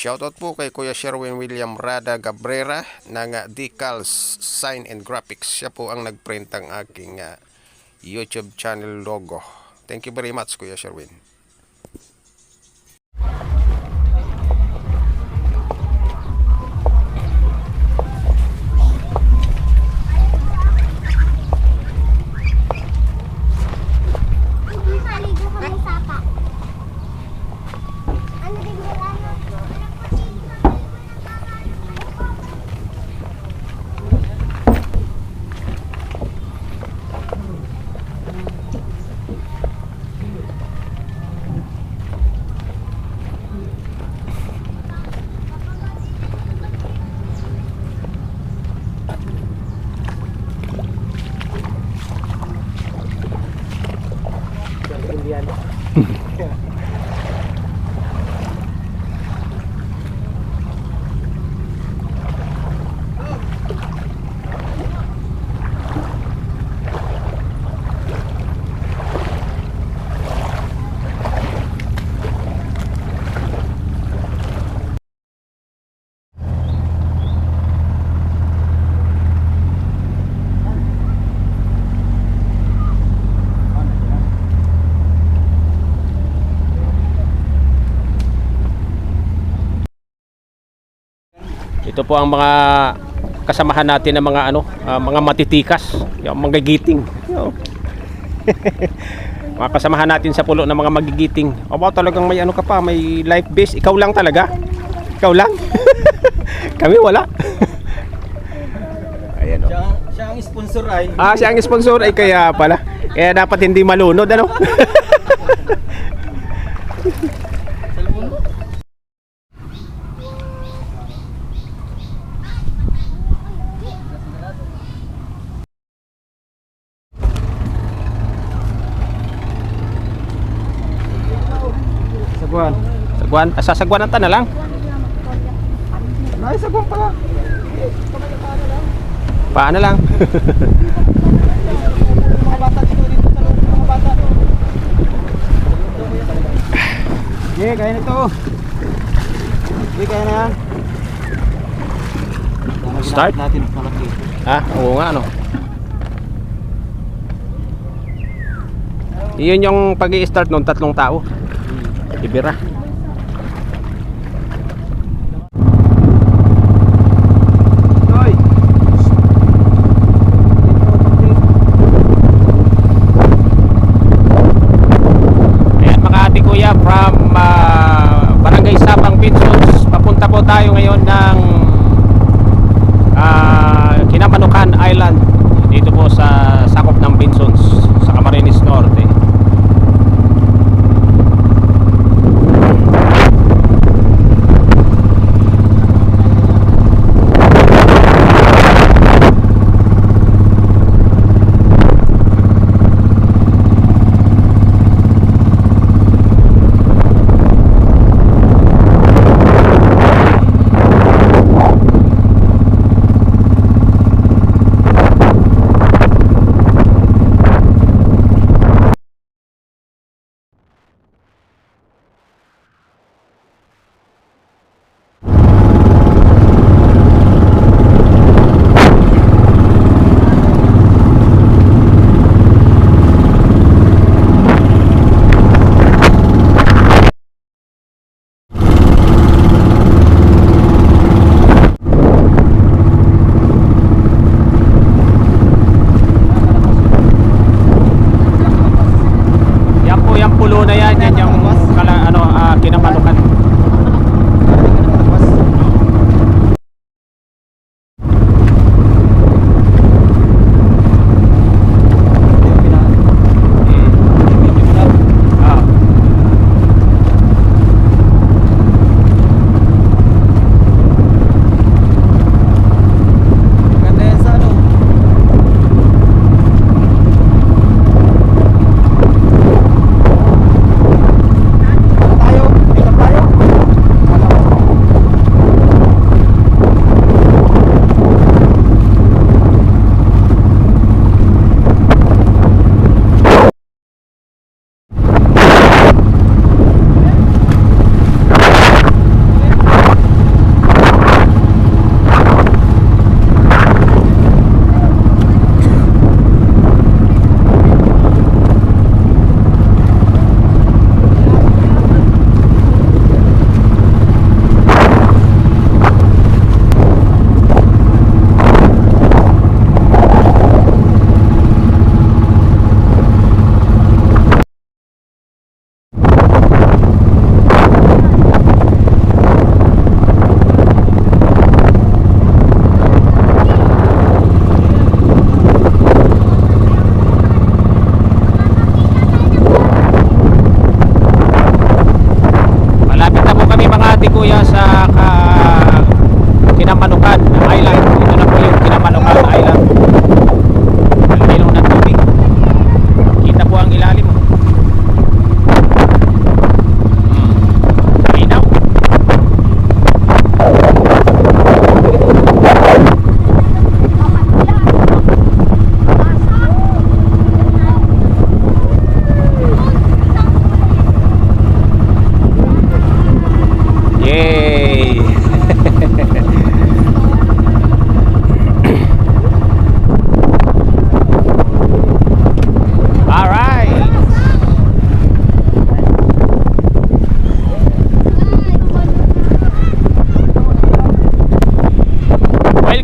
Shoutout po kay Kuya Sherwin William Rada Gabrera ng Decals Sign and Graphics. Siya po ang nagprint ng aking YouTube channel logo. Thank you very much, Kuya Sherwin. Ito po ang mga kasamahan natin ng mga mga matitikas, yung mga giting. Mga kasamahan natin sa pulo ng mga magigiting. Aba, talagang may ano ka pa, may life vest. Ikaw lang talaga? Ikaw lang? Kami wala. Ayan, Siya ang sponsor ay. siya ang sponsor ay kaya pala. Kaya dapat hindi malunod, ano? Sagwan. Sagwan, sasagwanan ta na lang. Ay, sagwan pala. Paano lang? Mga bata dito sa loob, mga bata. Okay, kaya na to. Okay, kaya na yan. Start? Natin malaki. Oo nga, ano? Iyon yung pag-i-start nung 3 tao. Ibira. Hoy. Ayan mga ate kuya, from Barangay Sabang Pinsons, papunta po tayo ngayon ng Kinamanukan Island, dito po sa sakop ng Pinsons sa Camarines Norte.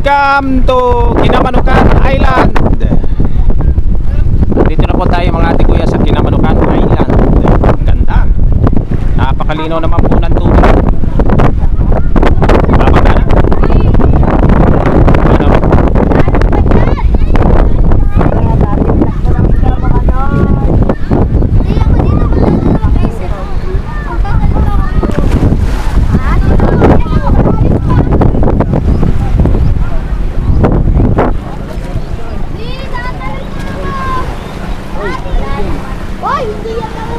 welcome to Kinamanukan Island. Dito na po tayo mga ate kuya sa Kinamanukan Island. Ganda. Napakalinaw naman po ng tubig. Bababa na. Ano? Hoy, hindi yan ako.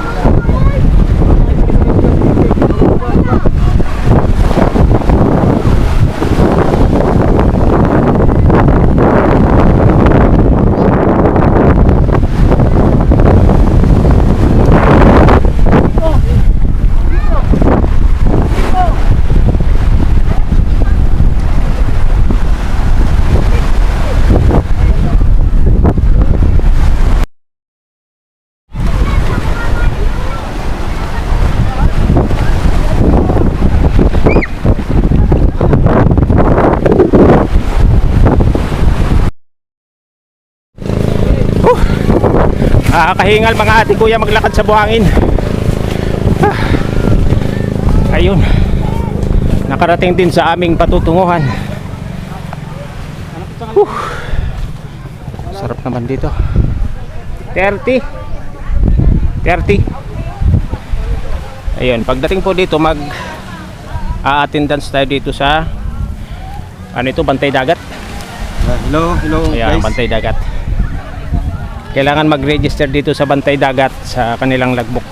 Kahingal mga ate kuya maglakad sa buhangin. Ayun, nakarating din sa aming patutunguhan. Sarap naman dito. 30. Ayun, pagdating po dito mag attendance tayo dito sa ano ito, Bantay Dagat. Hello Ayan, guys. Bantay Dagat. Kailangan mag-register dito sa Bantay Dagat sa kanilang logbook.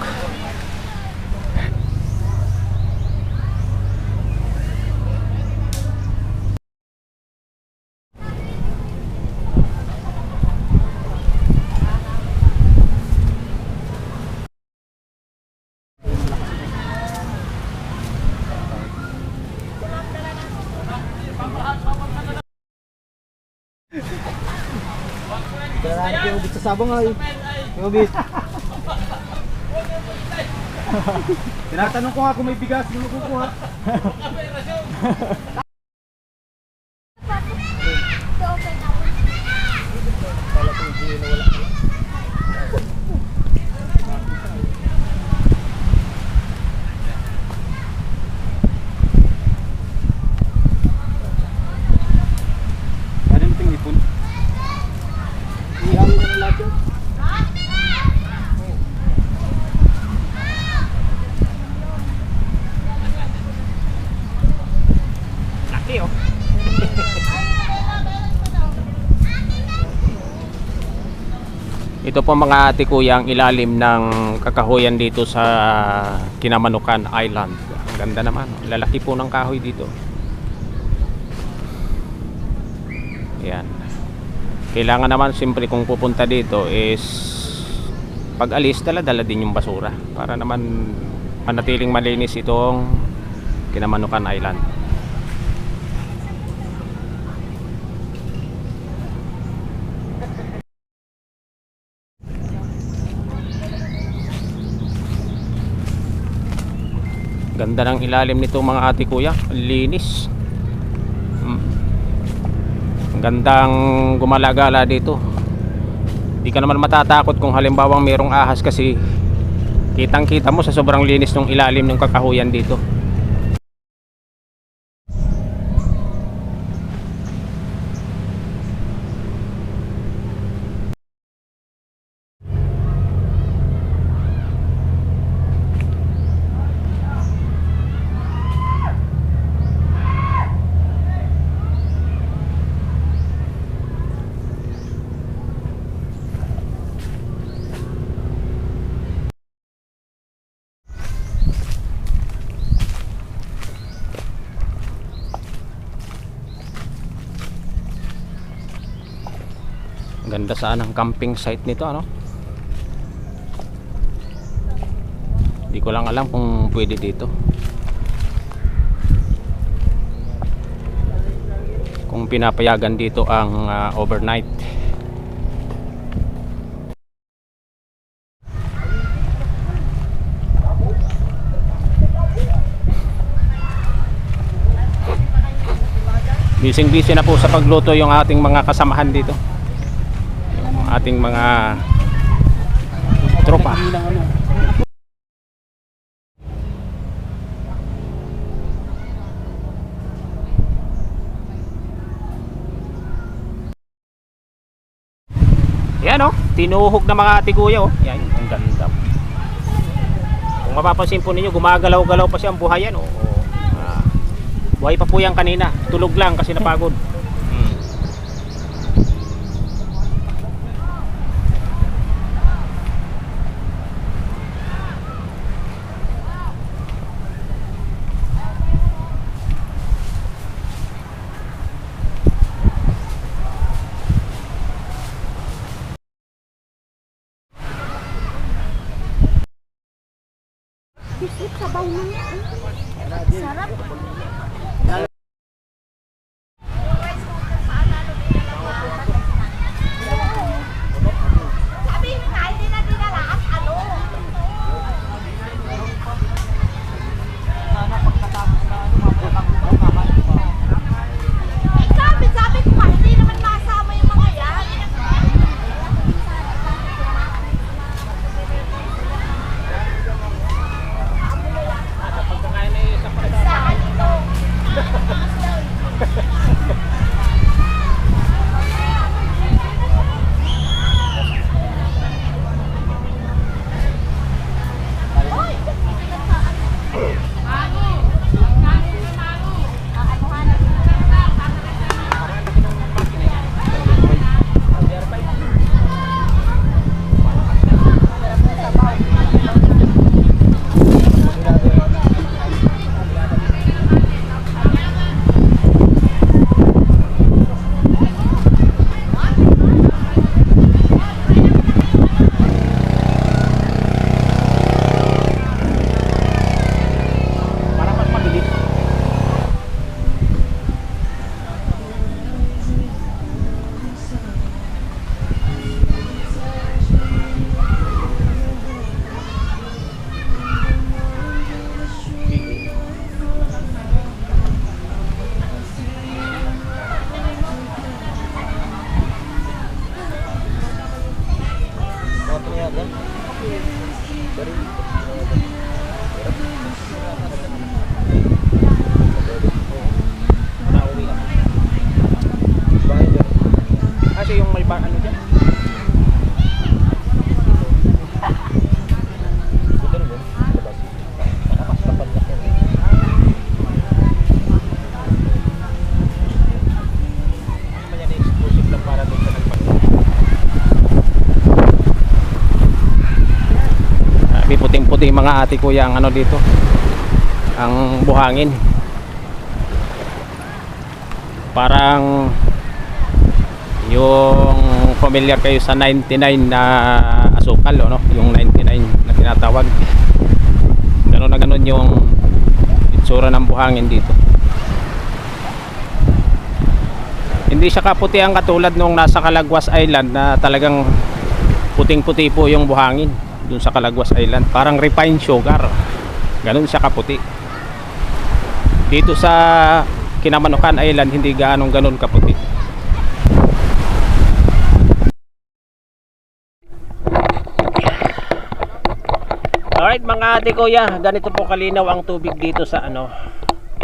Kailangan ko ubit sa sabong ay. Ubit. Tinatanong ko nga kung may bigas, hindi mo kukuha. Ano yung ting ipon? Ihalo na ng lahat yun. Laki oh. Ito po mga ate kuya ang ilalim ng kakahuyan dito sa Kinamanukan Island. Ang ganda naman, lalaki po ng kahoy dito. Ayan. Kailangan naman siyempre kung pupunta dito is pag alis dala din yung basura para naman manatiling malinis itong Kinamanukan Island. Ganda ng ilalim nito mga ate kuya, linis. Ang gandang gumalagala dito. Di ka naman matatakot kung halimbawang mayroong ahas kasi kitang kita mo sa sobrang linis ng ilalim ng kakahuyan dito. Ganda saan ang camping site nito, ano? Hindi ko lang alam kung pwede dito. Kung pinapayagan dito ang overnight. Bising-busy na po sa pagluto yung ating mga kasamahan dito. Yung ating mga tropa. Yan oh, tinuhog na mga ate kuya oh. Yan, ang ganda. Kung mapapansin po ninyo, gumagalaw-galaw pa siya ang buhay yan oh. Buhay pa po yan kanina. Tulog lang kasi napagod. Bisip sabaw na nga. Sarap. Sabi ni Nay, di na dinala at ano? Sabi ko nga, hindi naman masama yung mga yan. Saan ito? Kasi yung may ano dyan. Puting-puting mga ate kuya ang ano dito, ang buhangin. Parang yung familiar kayo sa 99 na asukal, no? Yung 99 na tinatawag. Ganun na ganun yung itsura ng buhangin dito. Hindi siya kaputi ang katulad nung nasa Calagwas Island na talagang puting-puti po yung buhangin. Dun sa Calagwas Island parang refined sugar, ganun siya kaputi. Dito sa Kinamanukan Island hindi gaanong ganun kaputi. Alright mga ate kuya, ganito po kalinaw ang tubig dito sa ano,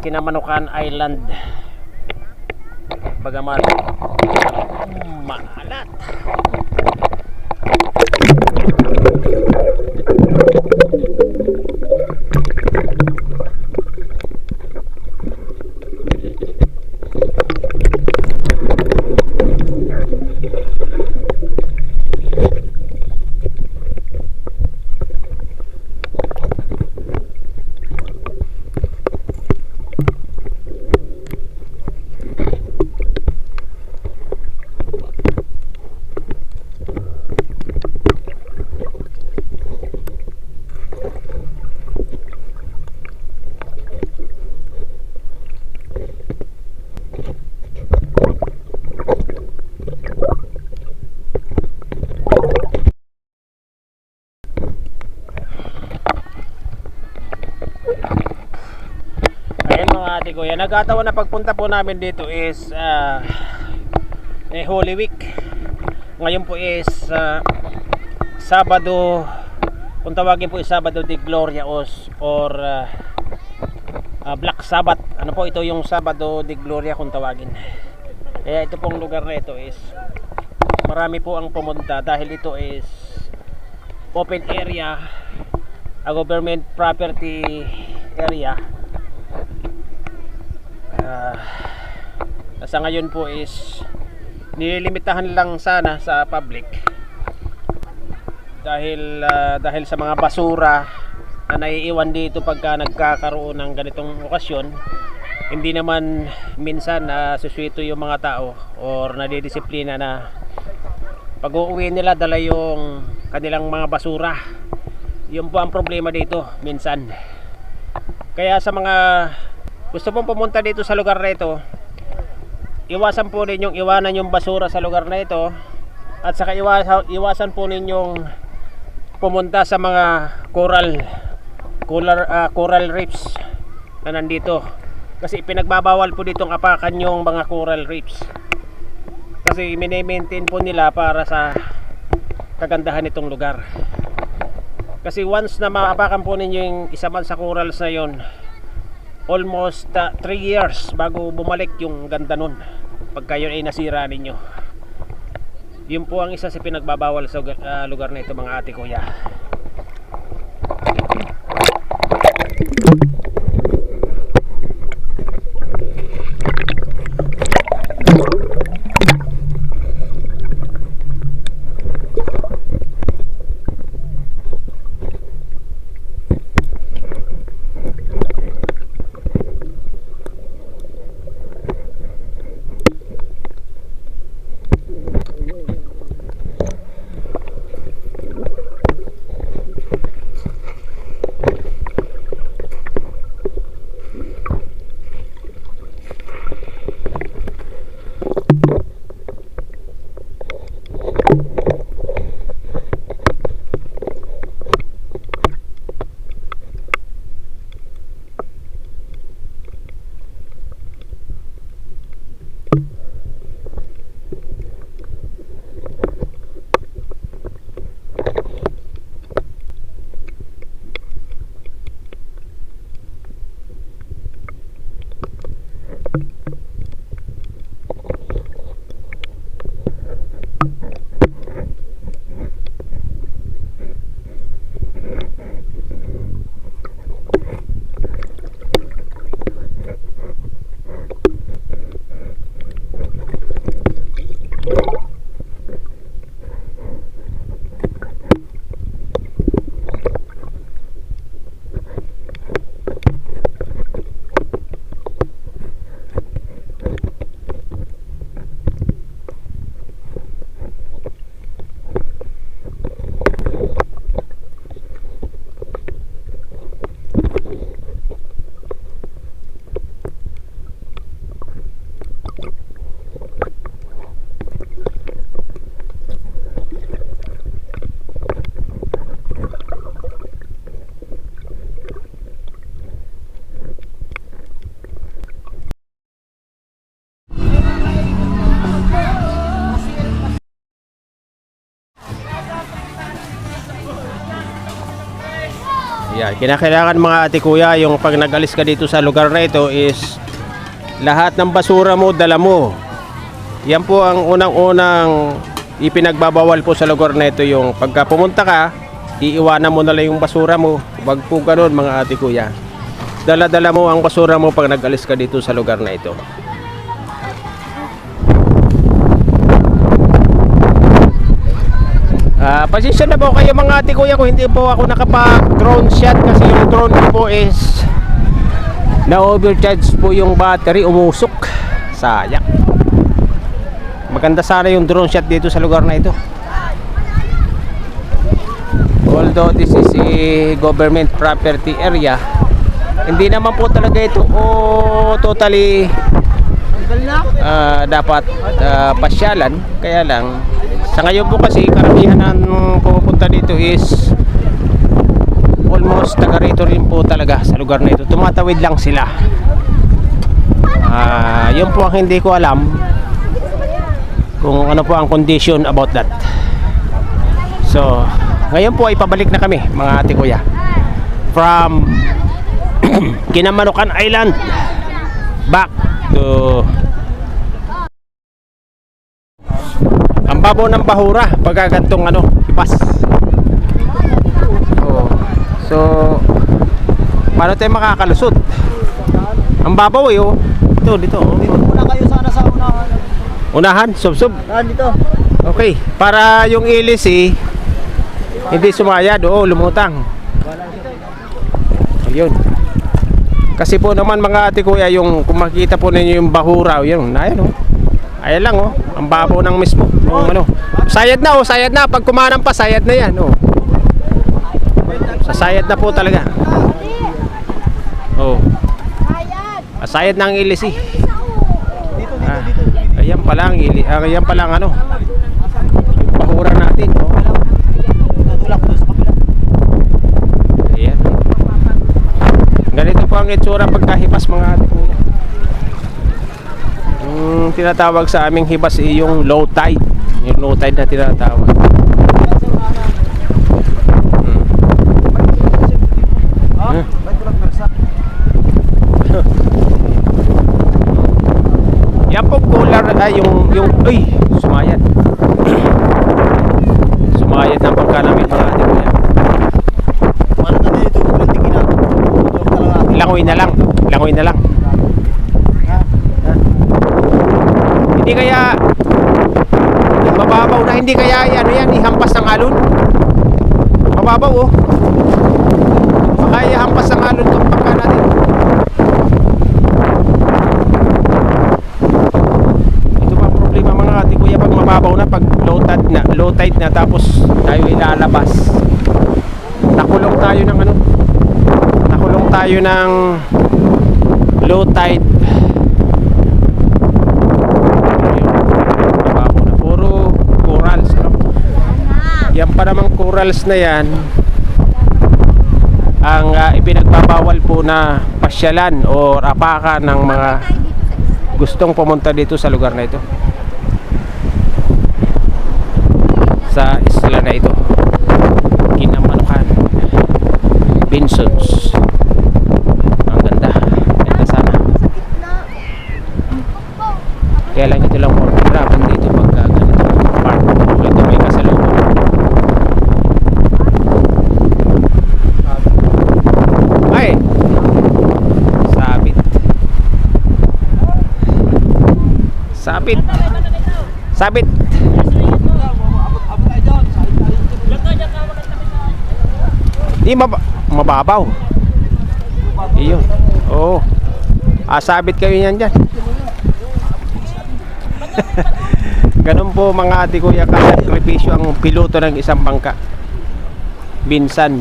Kinamanukan Island. Bagaman maalat. pinagkataon na pagpunta po namin dito is Holy Week. Ngayon po is Sabado, kung tawagin po is Sabado de Gloria or Black Sabbath. Ano po ito, yung Sabado de Gloria kung tawagin. Kaya ito pong lugar na ito is marami po ang pumunta dahil ito is open area, a government property area. Sa ngayon po is nililimitahan lang sana sa public dahil sa mga basura na naiiwan dito pagka nagkakaroon ng ganitong okasyon. Hindi naman minsan na suswito yung mga tao or nadidisiplina na pag-uuwi nila dala yung kanilang mga basura. Yun po ang problema dito minsan. Kaya sa mga gusto pong pumunta dito sa lugar na ito, iwasan po ninyong iwanan yung basura sa lugar na ito, at saka iwasan po ninyong pumunta sa mga coral reefs na nandito, kasi pinagbabawal po ditong apakan yung mga coral reefs kasi mini-maintain po nila para sa kagandahan nitong lugar. Kasi once na maapakan po ninyo yung isa man sa corals na yon, almost 3 years bago bumalik yung ganda nun pagka yun ay nasira ninyo. Yun po ang isa sa pinagbabawal sa lugar na ito, mga ate kuya. Yan, kinakailangan mga ate kuya, yung pag nag-alis ka dito sa lugar na ito is lahat ng basura mo dala mo. Yan po ang unang-unang ipinagbabawal po sa lugar na ito, yung pagka pumunta ka, iiwanan mo na lang yung basura mo. Wag po ganun mga ate kuya. Dala-dala mo ang basura mo pag nag-alis ka dito sa lugar na ito. Pasensya na po kayo mga ate kuya kung hindi po ako nakapag-drone shot kasi yung drone ko po is na-overcharge po yung battery, umusok. Sayang. Maganda sana yung drone shot dito sa lugar na ito. Although this is a government property area, hindi naman po talaga ito totally dapat pasyalan. Kaya lang sa ngayon po kasi karamihan ng pumupunta dito is almost taga rito rin po talaga sa lugar na ito. Tumatawid lang sila. Yun po ang hindi ko alam kung ano po ang condition about that. So, ngayon po ay pabalik na kami mga ate kuya from Kinamanukan Island back to ang babaw ng Bahura pagkagantong ipas. So paano tayo makakalusot? Ang babaw dito Muna kayo sana sa unahan. unahan, sub Dito. okay, para yung ilis hindi sumayad lumutang. Ayun. Kasi po naman mga ate kuya, yung kung makikita po ninyo yung Bahura, yun, ayan ayan lang ang babaw ng mismo yung sayad na pag kumanang pa sayad na yan sasayad na po talaga. Sayad ng ilis Dito. ayan pa lang ayan pa lang yung Bahura natin Tutulak doon sa kabila. ayan. Ganito po ang itsura pagkahipas mga ate kuya. Yung tinatawag sa aming hibas yung low tide. Yung low tide na tinatawag. Ba't ko lang persa? Yan po cooler yung sumayad. Sumayad ng pagka namin mga ate kuya. Paano ka dito? Walang tingin na. Tutulak na lang natin. Langoy na lang. Hindi kaya mababaw na, hindi kaya ihampas ng alon. Mababaw baka ihampas ng alon itong pagka natin. Ito pa problema mga ate kuya pag mababaw na, pag low tide na tapos tayo ilalabas. Nakulong tayo ng low tide. Yan pa namang corals na yan ang ipinagbabawal po na pasyalan o apakan ng mga gustong pumunta dito sa lugar na ito, sa isla na ito, Kinamanukan Bensons. Ang ganda sana, kaya lang ito lang po hirapan dito pagka ganito park. Ito may kasalubong. Ay, sabit di mababaw. Iyon, sabit kayo yan dyan. Ganun po mga ate kuya, kasakripisyo ang piloto ng isang bangka. Minsan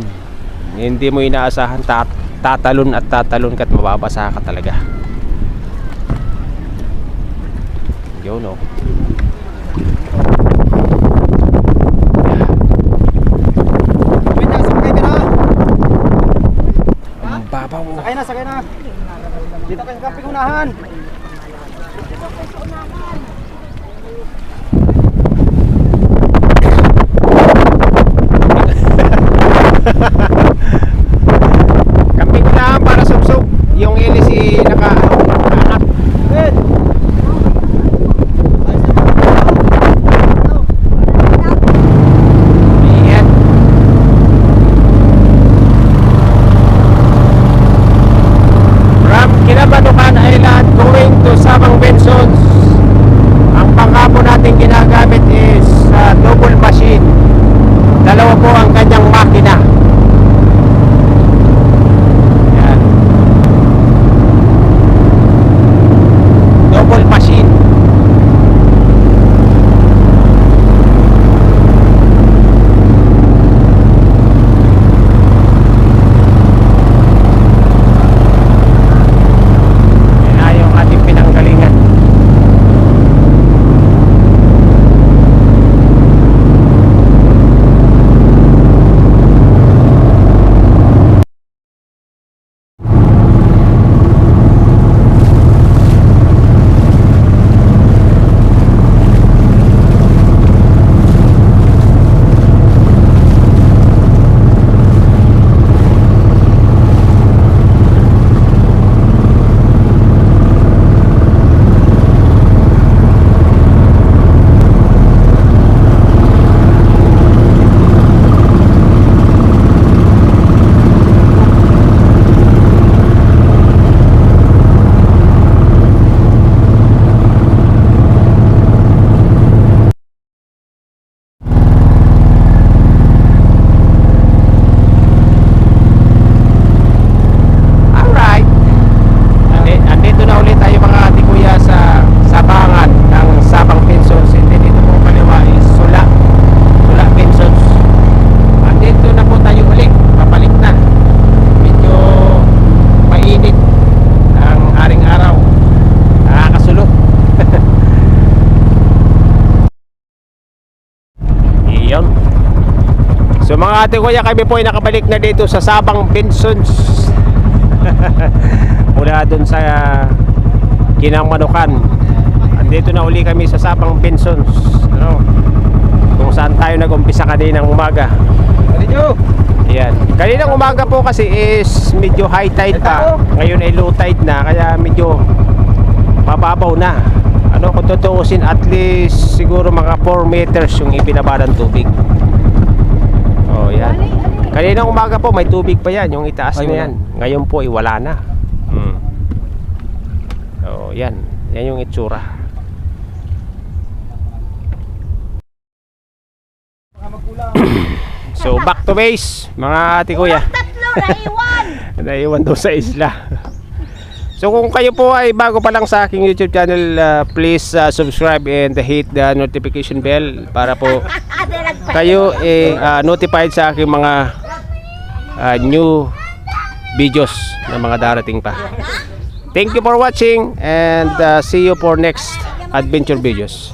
hindi mo inaasahan, tatalon at mababasa ka talaga. Yun Sakay ka na. ang babaw. Sakay na. Dito kayo sa kaping unahan. Camping na para subsog yung ilis nakaangat. Ayan. From Kinamanukan Island going to Samang Bensons, ang bangka po natin ginagamit is double machine. Dalawa po ang kanyang makina. mga ate kuya, kami po ay nakabalik na dito sa Sabang Bensons. Mula doon sa Kinangmanukan. Andito na uli kami sa Sabang Bensons. Ano? Kung saan tayo nag-umpisa kaninang umaga. Dito. Ayan. Kaninang umaga po kasi is medyo high tide pa. Ngayon ay low tide na, kaya medyo mababaw na. Ano, kung tutuusin, at least siguro mga 4 meters yung ibinaba ng tubig. Oh, yan. Kaninang umaga po may tubig pa yan, yung itaas Ay, na wala. yan. Ngayon po ay wala na. Oh, yan. Yan yung itsura. So back to base, mga ate kuya. Tatlo, naiwan. Naiwan daw sa isla. So kung kayo po ay bago pa lang sa aking YouTube channel, please subscribe and hit the notification bell para po kayo notified sa aking mga new videos na mga darating pa. Thank you for watching and see you for next adventure videos.